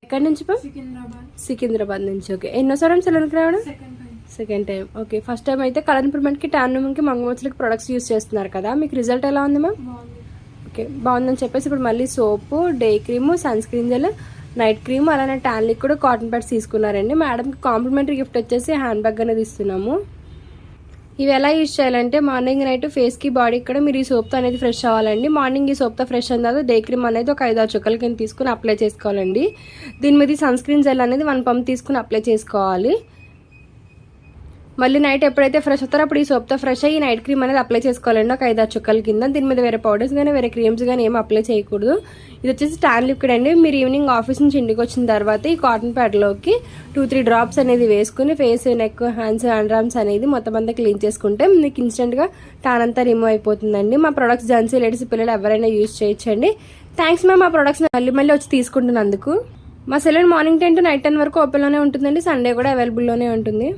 ఎక్కడి నుంచి సికింద్రాబాద్ నుంచి. ఓకే, ఎన్నోసారి సెలూన్కి రావడం? Second time. Okay, first time అయితే కలర్ ఇంప్రూవ్మెంట్కి, ట్యాన్ రిమూవ్కి, మంగమచ్చలకి ప్రొడక్ట్స్ యూస్ చేస్తున్నారు కదా, మీకు రిజల్ట్ ఎలా ఉంది మ్యామ్? ఓకే, బాగుందని చెప్పేసి ఇప్పుడు మళ్ళీ soap, day cream, sunscreen gel, night cream, అలానే ట్యాన్ లిక్విడ్, కాటన్ ప్యాడ్స్ తీసుకున్నారండి. మేడంకి కాంప్లిమెంటరీ గిఫ్ట్ వచ్చేసి హ్యాండ్ బ్యాగ్ అనేది ఇస్తున్నాము. ఇవి ఎలా యూజ్ చేయాలంటే మార్నింగ్ నైట్ ఫేస్కి బాడీకి కూడా మీరు ఈ సోప్తో అనేది ఫ్రెష్ అవ్వాలండి. మార్నింగ్ ఈ సోప్తో ఫ్రెష్ అయిన తర్వాత డే క్రీమ్ అనేది ఒక 5-6 చుక్కల కింద తీసుకుని అప్లై చేసుకోవాలండి. దీని మీద సన్ స్క్రీన్ జెల్ అనేది 1 పంప్ తీసుకుని అప్లై చేసుకోవాలి. మళ్ళీ నైట్ ఎప్పుడైతే ఫ్రెష్ అవుతారో అప్పుడు ఈ సోప్తో ఫ్రెష్ అయ్యి నైట్ క్రీమ్ అనేది అప్లై చేసుకోవాలండి ఒక 5-6 చుక్కల కింద. దీని మీద వేరే పౌడర్స్ కానీ వేరే క్రీమ్స్ కానీ ఏమి అప్లై చేయకూడదు. ఇది వచ్చేసి ట్యాన్ లిక్విడ్ అండి. మీరు ఈవినింగ్ ఆఫీస్ నుంచి ఇంటికి వచ్చిన తర్వాత ఈ కాటన్ ప్యాడ్లోకి 2-3 డ్రాప్స్ అనేది వేసుకుని face, neck, hands, under arms అనేది మొత్తం అంతా క్లీన్ చేసుకుంటే మీకు ఇన్స్టెంట్గా ట్యాన్ అంతా రిమూవ్ అయిపోతుందండి. మా ప్రొడక్ట్స్ జెంట్స్, లేడీస్, పిల్లలు ఎవరైనా యూజ్ చేయొచ్చండి. థ్యాంక్స్ మ్యామ్, మా ప్రొడక్ట్స్ మళ్ళీ వచ్చి తీసుకుంటున్నందుకు. మా సెలూన్ మార్నింగ్ 10 to నైట్ 10 వరకు ఓపెన్లోనే ఉంటుందండి. సండే కూడా అవైలబుల్లోనే ఉంటుంది.